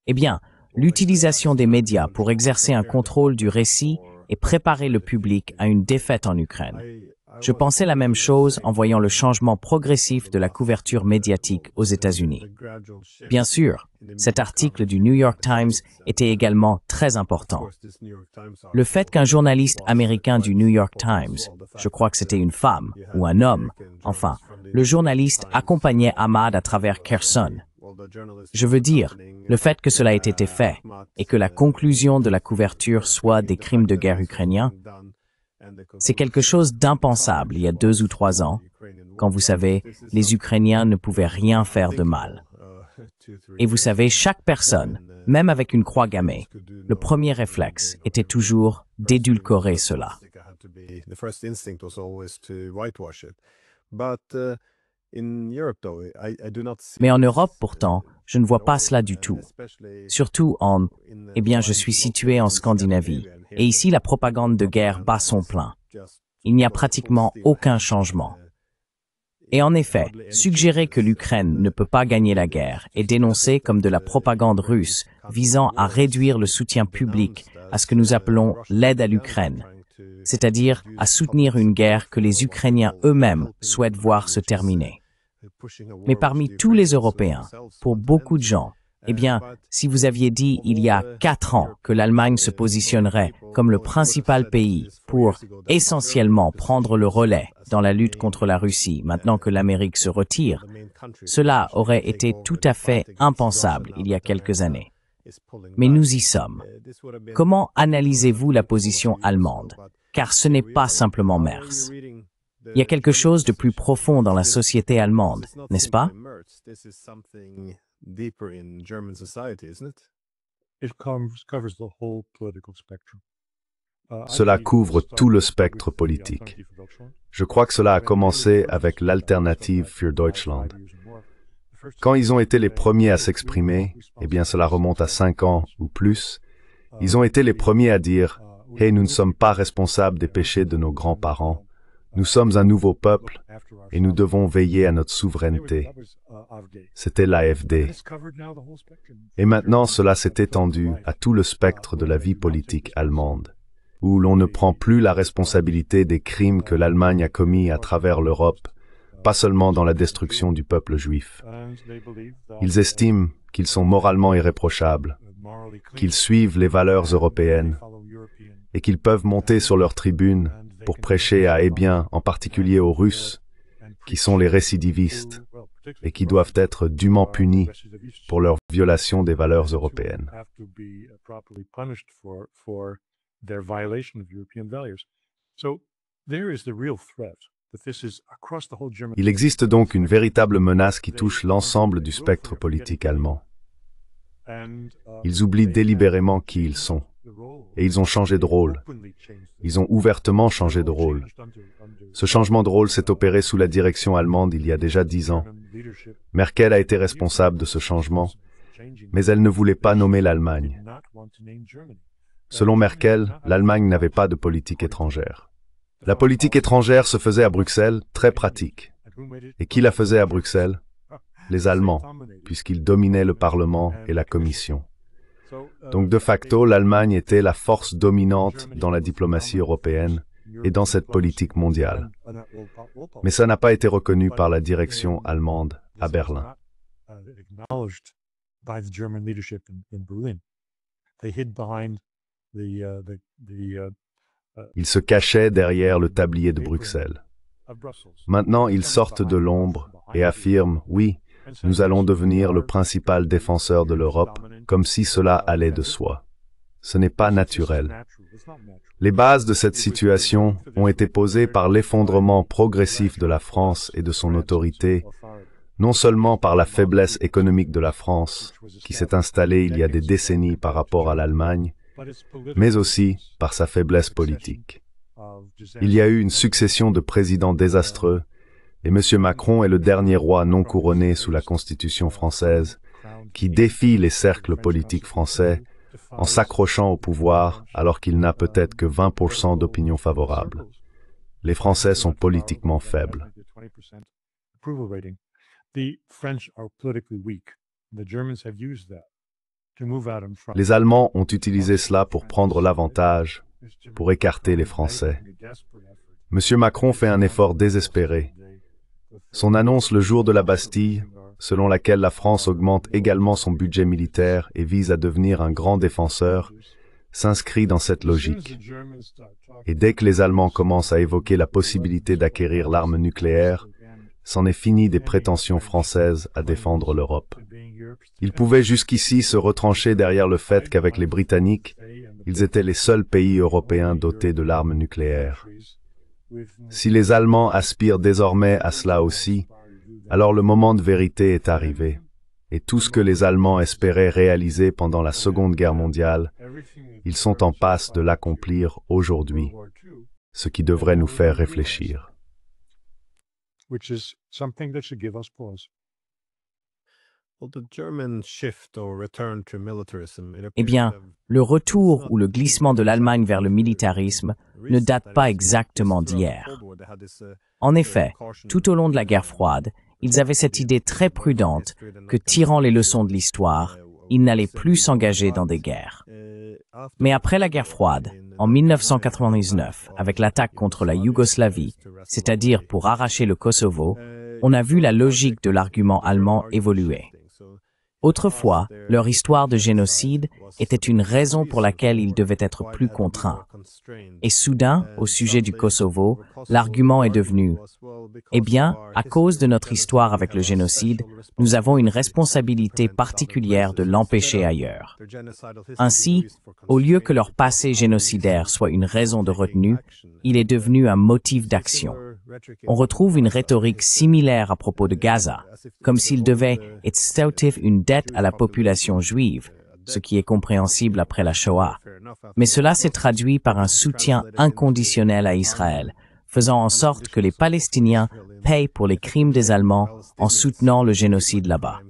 A: Eh bien, l'utilisation des médias pour exercer un contrôle du récit et préparer le public à une défaite en Ukraine. Je pensais la même chose en voyant le changement progressif de la couverture médiatique aux États-Unis. Bien sûr, cet article du New York Times était également très important. Le fait qu'un journaliste américain du New York Times, je crois que c'était une femme ou un homme, enfin, le journaliste accompagnait Ahmad à travers Kherson. Je veux dire, le fait que cela ait été fait et que la conclusion de la couverture soit des crimes de guerre ukrainiens, c'est quelque chose d'impensable il y a 2 ou 3 ans, quand vous savez, les Ukrainiens ne pouvaient rien faire de mal. Et vous savez, chaque personne, même avec une croix gammée, le premier réflexe était toujours d'édulcorer cela. Mais en Europe, pourtant, je ne vois pas cela du tout. Surtout je suis situé en Scandinavie, et ici la propagande de guerre bat son plein. Il n'y a pratiquement aucun changement. Et en effet, suggérer que l'Ukraine ne peut pas gagner la guerre est dénoncé comme de la propagande russe visant à réduire le soutien public à ce que nous appelons l'aide à l'Ukraine, c'est-à-dire à soutenir une guerre que les Ukrainiens eux-mêmes souhaitent voir se terminer. Mais parmi tous les Européens, pour beaucoup de gens, si vous aviez dit il y a 4 ans que l'Allemagne se positionnerait comme le principal pays pour essentiellement prendre le relais dans la lutte contre la Russie maintenant que l'Amérique se retire, cela aurait été tout à fait impensable il y a quelques années. Mais nous y sommes. Comment analysez-vous la position allemande? Car ce n'est pas simplement Merz. Il y a quelque chose de plus profond dans la société allemande, n'est-ce pas?
B: Cela couvre tout le spectre politique. Je crois que cela a commencé avec l'Alternative für Deutschland. Quand ils ont été les premiers à s'exprimer, cela remonte à 5 ans ou plus, ils ont été les premiers à dire « Hey, nous ne sommes pas responsables des péchés de nos grands-parents. Nous sommes un nouveau peuple et nous devons veiller à notre souveraineté. » C'était l'AfD. Et maintenant, cela s'est étendu à tout le spectre de la vie politique allemande, où l'on ne prend plus la responsabilité des crimes que l'Allemagne a commis à travers l'Europe, pas seulement dans la destruction du peuple juif. Ils estiment qu'ils sont moralement irréprochables, qu'ils suivent les valeurs européennes et qu'ils peuvent monter sur leur tribune pour prêcher à, en particulier aux Russes, qui sont les récidivistes et qui doivent être dûment punis pour leur violation des valeurs européennes. Il existe donc une véritable menace qui touche l'ensemble du spectre politique allemand. Ils oublient délibérément qui ils sont. Et ils ont changé de rôle. Ils ont ouvertement changé de rôle. Ce changement de rôle s'est opéré sous la direction allemande il y a déjà 10 ans. Merkel a été responsable de ce changement, mais elle ne voulait pas nommer l'Allemagne. Selon Merkel, l'Allemagne n'avait pas de politique étrangère. La politique étrangère se faisait à Bruxelles, très pratique. Et qui la faisait à Bruxelles? Les Allemands, puisqu'ils dominaient le Parlement et la Commission. Donc de facto, l'Allemagne était la force dominante dans la diplomatie européenne et dans cette politique mondiale. Mais ça n'a pas été reconnu par la direction allemande à Berlin. Ils se cachaient derrière le tablier de Bruxelles. Maintenant, ils sortent de l'ombre et affirment « Oui, nous allons devenir le principal défenseur de l'Europe », comme si cela allait de soi. Ce n'est pas naturel. Les bases de cette situation ont été posées par l'effondrement progressif de la France et de son autorité, non seulement par la faiblesse économique de la France, qui s'est installée il y a des décennies par rapport à l'Allemagne, mais aussi par sa faiblesse politique. Il y a eu une succession de présidents désastreux, et M. Macron est le dernier roi non couronné sous la Constitution française, qui défie les cercles politiques français en s'accrochant au pouvoir alors qu'il n'a peut-être que 20% d'opinion favorable. Les Français sont politiquement faibles. Les Allemands ont utilisé cela pour prendre l'avantage, pour écarter les Français. M. Macron fait un effort désespéré. Son annonce le jour de la Bastille, selon laquelle la France augmente également son budget militaire et vise à devenir un grand défenseur, s'inscrit dans cette logique. Et dès que les Allemands commencent à évoquer la possibilité d'acquérir l'arme nucléaire, c'en est fini des prétentions françaises à défendre l'Europe. Ils pouvaient jusqu'ici se retrancher derrière le fait qu'avec les Britanniques, ils étaient les seuls pays européens dotés de l'arme nucléaire. Si les Allemands aspirent désormais à cela aussi, alors le moment de vérité est arrivé, et tout ce que les Allemands espéraient réaliser pendant la Seconde Guerre mondiale, ils sont en passe de l'accomplir aujourd'hui, ce qui devrait nous faire réfléchir.
A: Eh bien, le retour ou le glissement de l'Allemagne vers le militarisme ne date pas exactement d'hier. En effet, tout au long de la guerre froide, ils avaient cette idée très prudente que, tirant les leçons de l'histoire, ils n'allaient plus s'engager dans des guerres. Mais après la guerre froide, en 1999, avec l'attaque contre la Yougoslavie, c'est-à-dire pour arracher le Kosovo, on a vu la logique de l'argument allemand évoluer. Autrefois, leur histoire de génocide était une raison pour laquelle ils devaient être plus contraints. Et soudain, au sujet du Kosovo, l'argument est devenu « Eh bien, à cause de notre histoire avec le génocide, nous avons une responsabilité particulière de l'empêcher ailleurs. » Ainsi, au lieu que leur passé génocidaire soit une raison de retenue, il est devenu un motif d'action. On retrouve une rhétorique similaire à propos de Gaza, comme s'ils devaient extorquer une dette à la population juive, ce qui est compréhensible après la Shoah. Mais cela s'est traduit par un soutien inconditionnel à Israël, faisant en sorte que les Palestiniens payent pour les crimes des Allemands en soutenant le génocide là-bas.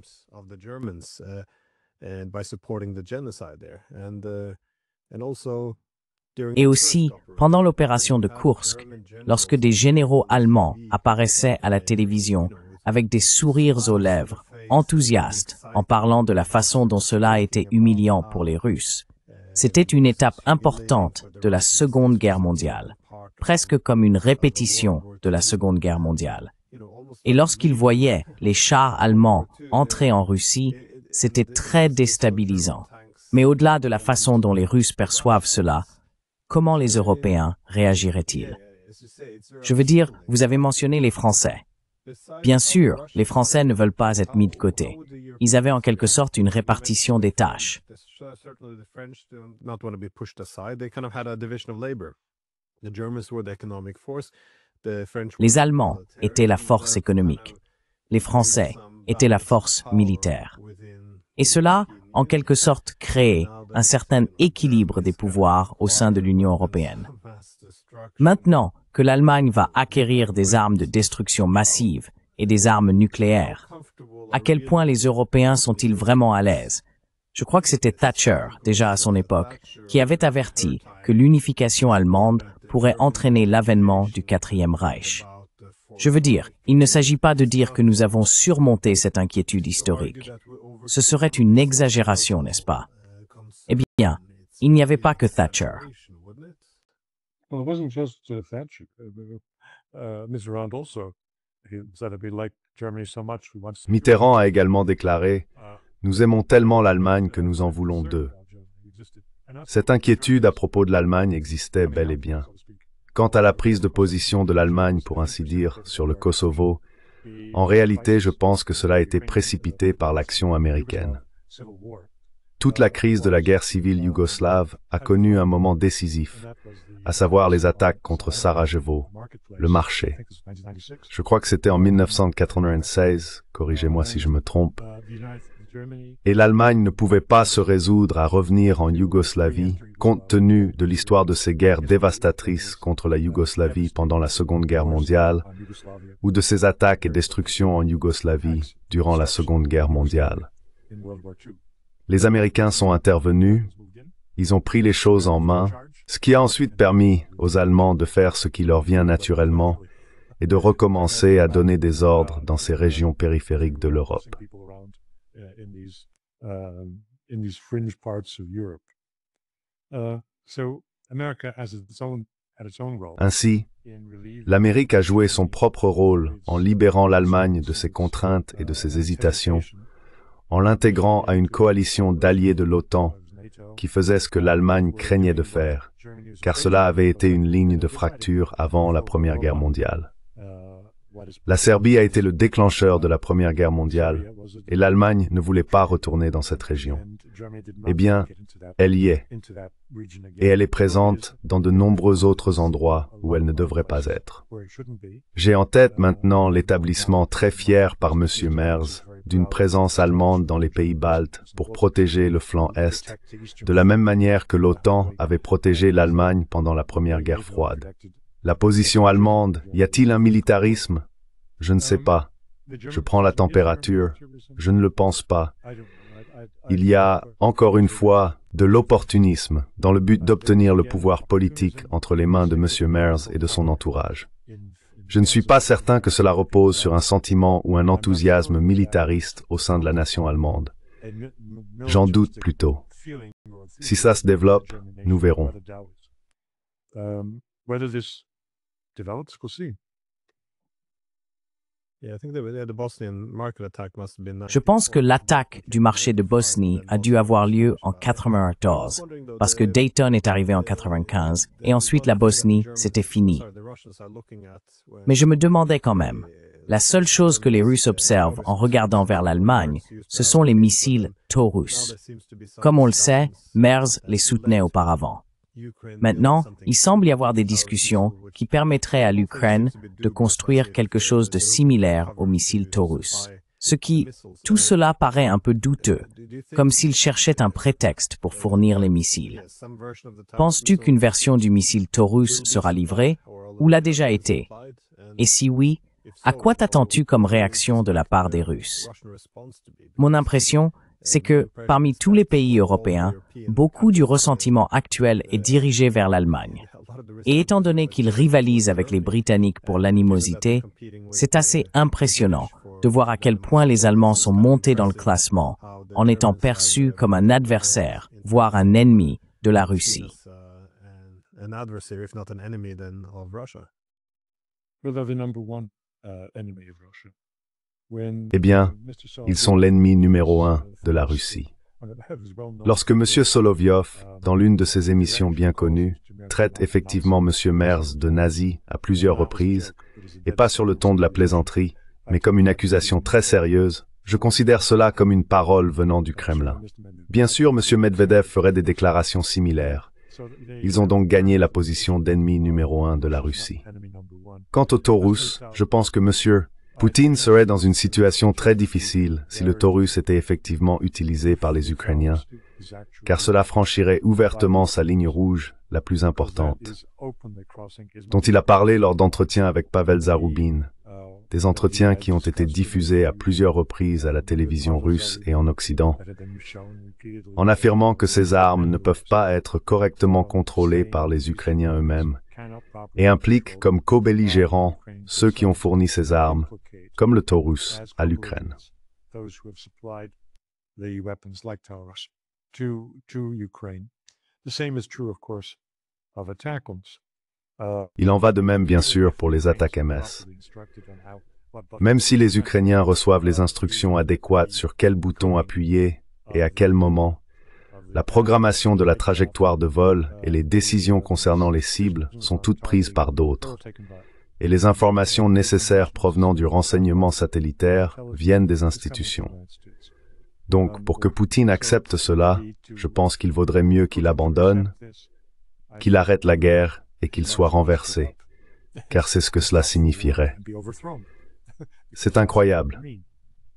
A: Et aussi, pendant l'opération de Kursk, lorsque des généraux allemands apparaissaient à la télévision avec des sourires aux lèvres, enthousiastes, en parlant de la façon dont cela a été humiliant pour les Russes, c'était une étape importante de la Seconde Guerre mondiale, presque comme une répétition de la Seconde Guerre mondiale. Et lorsqu'ils voyaient les chars allemands entrer en Russie, c'était très déstabilisant. Mais au-delà de la façon dont les Russes perçoivent cela, comment les Européens réagiraient-ils? Je veux dire, vous avez mentionné les Français. Bien sûr, les Français ne veulent pas être mis de côté. Ils avaient en quelque sorte une répartition des tâches. Les Allemands étaient la force économique. Les Français étaient la force militaire. Et cela, en quelque sorte, créait un certain équilibre des pouvoirs au sein de l'Union européenne. Maintenant que l'Allemagne va acquérir des armes de destruction massive et des armes nucléaires, à quel point les Européens sont-ils vraiment à l'aise? Je crois que c'était Thatcher, déjà à son époque, qui avait averti que l'unification allemande pourrait entraîner l'avènement du Quatrième Reich. Je veux dire, il ne s'agit pas de dire que nous avons surmonté cette inquiétude historique. Ce serait une exagération, n'est-ce pas? Eh bien, il n'y avait pas que Thatcher.
C: Well, it wasn't just Thatcher. Mitterrand also. He said that we like Germany so much, we want to.
B: Mitterrand a également déclaré « Nous aimons tellement l'Allemagne que nous en voulons d'eux ». Cette inquiétude à propos de l'Allemagne existait bel et bien. Quant à la prise de position de l'Allemagne, pour ainsi dire, sur le Kosovo, en réalité, je pense que cela a été précipité par l'action américaine. Toute la crise de la guerre civile yougoslave a connu un moment décisif, à savoir les attaques contre Sarajevo, le marché. Je crois que c'était en 1996, corrigez-moi si je me trompe, et l'Allemagne ne pouvait pas se résoudre à revenir en Yougoslavie, compte tenu de l'histoire de ces guerres dévastatrices contre la Yougoslavie pendant la Seconde Guerre mondiale, ou de ces attaques et destructions en Yougoslavie durant la Seconde Guerre mondiale. Les Américains sont intervenus, ils ont pris les choses en main, ce qui a ensuite permis aux Allemands de faire ce qui leur vient naturellement et de recommencer à donner des ordres dans ces régions périphériques de l'Europe. Ainsi, l'Amérique a joué son propre rôle en libérant l'Allemagne de ses contraintes et de ses hésitations, en l'intégrant à une coalition d'alliés de l'OTAN qui faisait ce que l'Allemagne craignait de faire, car cela avait été une ligne de fracture avant la Première Guerre mondiale. La Serbie a été le déclencheur de la Première Guerre mondiale, et l'Allemagne ne voulait pas retourner dans cette région. Eh bien, elle y est, et elle est présente dans de nombreux autres endroits où elle ne devrait pas être. J'ai en tête maintenant l'établissement très fier par M. Merz d'une présence allemande dans les pays baltes pour protéger le flanc Est, de la même manière que l'OTAN avait protégé l'Allemagne pendant la Première Guerre froide. La position allemande, y a-t-il un militarisme? Je ne sais pas. Je prends la température. Je ne le pense pas. Il y a, encore une fois, de l'opportunisme dans le but d'obtenir le pouvoir politique entre les mains de M. Merz et de son entourage. Je ne suis pas certain que cela repose sur un sentiment ou un enthousiasme militariste au sein de la nation allemande. J'en doute plutôt. Si ça se développe, nous verrons.
A: Je pense que l'attaque du marché de Bosnie a dû avoir lieu en 1994, parce que Dayton est arrivé en 1995, et ensuite la Bosnie, c'était fini. Mais je me demandais quand même, la seule chose que les Russes observent en regardant vers l'Allemagne, ce sont les missiles Taurus. Comme on le sait, Merz les soutenait auparavant. Maintenant, il semble y avoir des discussions qui permettraient à l'Ukraine de construire quelque chose de similaire aux missiles Taurus. Tout cela paraît un peu douteux, comme s'ils cherchaient un prétexte pour fournir les missiles. Penses-tu qu'une version du missile Taurus sera livrée, ou l'a déjà été? Et si oui, à quoi t'attends-tu comme réaction de la part des Russes? Mon impression, c'est que, parmi tous les pays européens, beaucoup du ressentiment actuel est dirigé vers l'Allemagne. Et étant donné qu'ils rivalisent avec les Britanniques pour l'animosité, c'est assez impressionnant de voir à quel point les Allemands sont montés dans le classement, en étant perçus comme un adversaire, voire un ennemi de la Russie.
B: Eh bien, ils sont l'ennemi numéro 1 de la Russie. Lorsque M. Solovyov, dans l'une de ses émissions bien connues, traite effectivement M. Merz de nazi à plusieurs reprises, et pas sur le ton de la plaisanterie, mais comme une accusation très sérieuse, je considère cela comme une parole venant du Kremlin. Bien sûr, M. Medvedev ferait des déclarations similaires. Ils ont donc gagné la position d'ennemi numéro 1 de la Russie. Quant au Taurus, je pense que M. Poutine serait dans une situation très difficile si le Taurus était effectivement utilisé par les Ukrainiens, car cela franchirait ouvertement sa ligne rouge la plus importante, dont il a parlé lors d'entretiens avec Pavel Zarubin, des entretiens qui ont été diffusés à plusieurs reprises à la télévision russe et en Occident, en affirmant que ces armes ne peuvent pas être correctement contrôlées par les Ukrainiens eux-mêmes, et impliquent comme co-belligérants ceux qui ont fourni ces armes, comme le Taurus, à l'Ukraine. Il en va de même, bien sûr, pour les attaques MS. Même si les Ukrainiens reçoivent les instructions adéquates sur quel bouton appuyer et à quel moment, la programmation de la trajectoire de vol et les décisions concernant les cibles sont toutes prises par d'autres. Et les informations nécessaires provenant du renseignement satellitaire viennent des institutions. Donc, pour que Poutine accepte cela, je pense qu'il vaudrait mieux qu'il abandonne, qu'il arrête la guerre et qu'il soit renversé, car c'est ce que cela signifierait. C'est incroyable.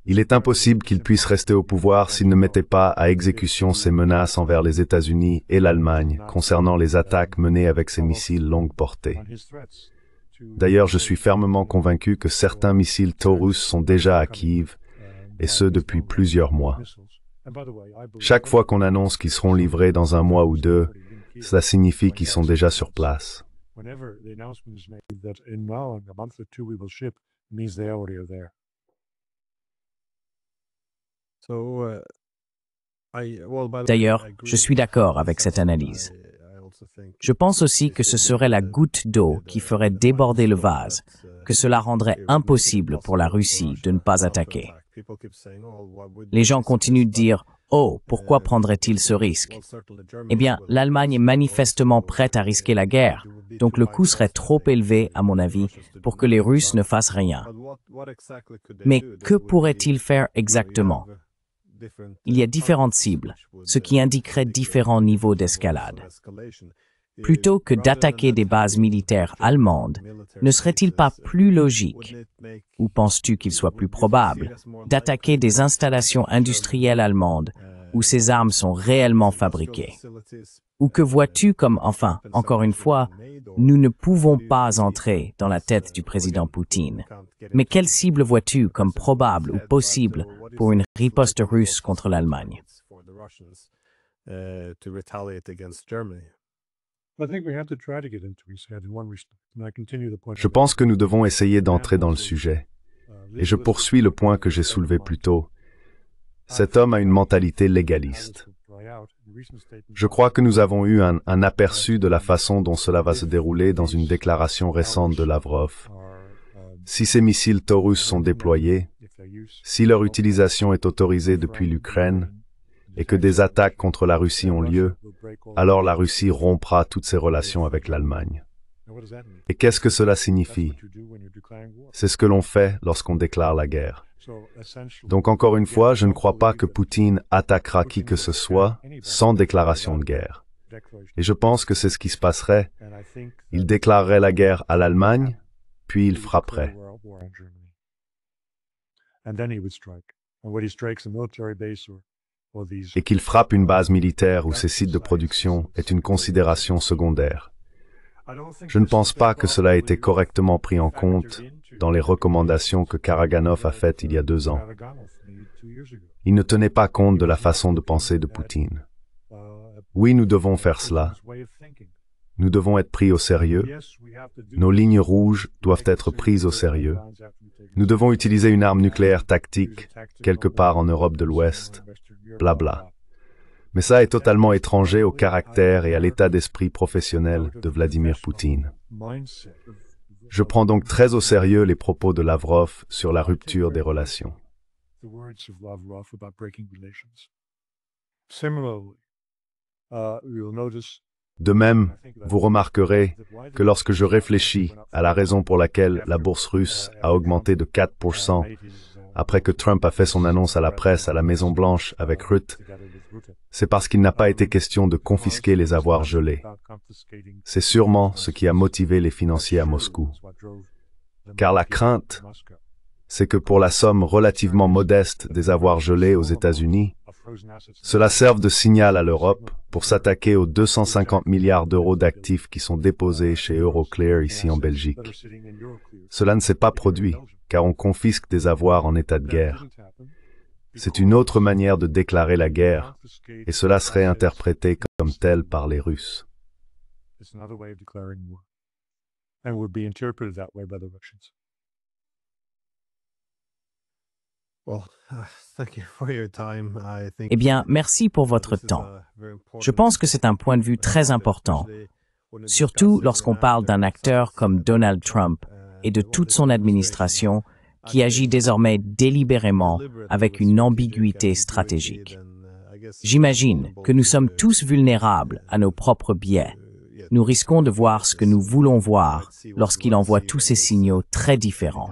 B: Il est impossible qu'il puisse rester au pouvoir s'il ne mettait pas à exécution ses menaces envers les États-Unis et l'Allemagne concernant les attaques menées avec ses missiles longue portée. D'ailleurs, je suis fermement convaincu que certains missiles Taurus sont déjà à Kiev, et ce depuis plusieurs mois. Chaque fois qu'on annonce qu'ils seront livrés dans un mois ou deux, cela signifie qu'ils sont déjà sur place.
A: D'ailleurs, je suis d'accord avec cette analyse. Je pense aussi que ce serait la goutte d'eau qui ferait déborder le vase, que cela rendrait impossible pour la Russie de ne pas attaquer. Les gens continuent de dire « Oh, pourquoi prendrait-il ce risque ?» Eh bien, l'Allemagne est manifestement prête à risquer la guerre, donc le coût serait trop élevé, à mon avis, pour que les Russes ne fassent rien. Mais que pourraient-ils faire exactement? Il y a différentes cibles, ce qui indiquerait différents niveaux d'escalade. Plutôt que d'attaquer des bases militaires allemandes, ne serait-il pas plus logique, ou penses-tu qu'il soit plus probable, d'attaquer des installations industrielles allemandes où ces armes sont réellement fabriquées? Ou que vois-tu comme, enfin, encore une fois, nous ne pouvons pas entrer dans la tête du président Poutine. Mais quelle cible vois-tu comme probable ou possible pour une riposte russe contre l'Allemagne?
B: Je pense que nous devons essayer d'entrer dans le sujet. Et je poursuis le point que j'ai soulevé plus tôt. Cet homme a une mentalité légaliste. Je crois que nous avons eu un aperçu de la façon dont cela va se dérouler dans une déclaration récente de Lavrov. Si ces missiles Taurus sont déployés, si leur utilisation est autorisée depuis l'Ukraine, et que des attaques contre la Russie ont lieu, alors la Russie rompra toutes ses relations avec l'Allemagne. Et qu'est-ce que cela signifie? C'est ce que l'on fait lorsqu'on déclare la guerre. Donc encore une fois, je ne crois pas que Poutine attaquera qui que ce soit sans déclaration de guerre. Et je pense que c'est ce qui se passerait. Il déclarerait la guerre à l'Allemagne, puis il frapperait. Et qu'il frappe une base militaire ou ses sites de production est une considération secondaire. Je ne pense pas que cela a été correctement pris en compte dans les recommandations que Karaganov a faites il y a 2 ans. Il ne tenait pas compte de la façon de penser de Poutine. Oui, nous devons faire cela. Nous devons être pris au sérieux. Nos lignes rouges doivent être prises au sérieux. Nous devons utiliser une arme nucléaire tactique quelque part en Europe de l'Ouest. Blabla. Mais ça est totalement étranger au caractère et à l'état d'esprit professionnel de Vladimir Poutine. Je prends donc très au sérieux les propos de Lavrov sur la rupture des relations.
C: Similarly, you'll notice
B: De même, vous remarquerez que lorsque je réfléchis à la raison pour laquelle la bourse russe a augmenté de 4% après que Trump a fait son annonce à la presse à la Maison-Blanche avec Rutte, c'est parce qu'il n'a pas été question de confisquer les avoirs gelés. C'est sûrement ce qui a motivé les financiers à Moscou. Car la crainte, c'est que pour la somme relativement modeste des avoirs gelés aux États-Unis, cela serve de signal à l'Europe pour s'attaquer aux 250 milliards d'euros d'actifs qui sont déposés chez Euroclear ici en Belgique. Cela ne s'est pas produit, car on confisque des avoirs en état de guerre. C'est une autre manière de déclarer la guerre, et cela serait interprété comme tel par les Russes.
A: Eh bien, merci pour votre temps. Je pense que c'est un point de vue très important, surtout lorsqu'on parle d'un acteur comme Donald Trump et de toute son administration qui agit désormais délibérément avec une ambiguïté stratégique. J'imagine que nous sommes tous vulnérables à nos propres biais. Nous risquons de voir ce que nous voulons voir lorsqu'il envoie tous ces signaux très différents.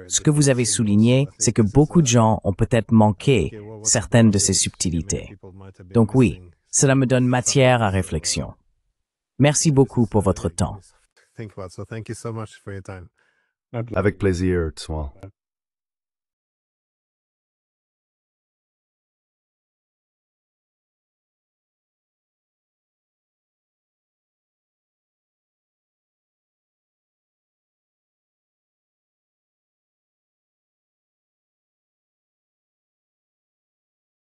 A: Ce que vous avez souligné, c'est que beaucoup de gens ont peut-être manqué certaines de ces subtilités. Donc oui, cela me donne matière à réflexion. Merci beaucoup pour votre temps.
B: Avec plaisir, Tswal.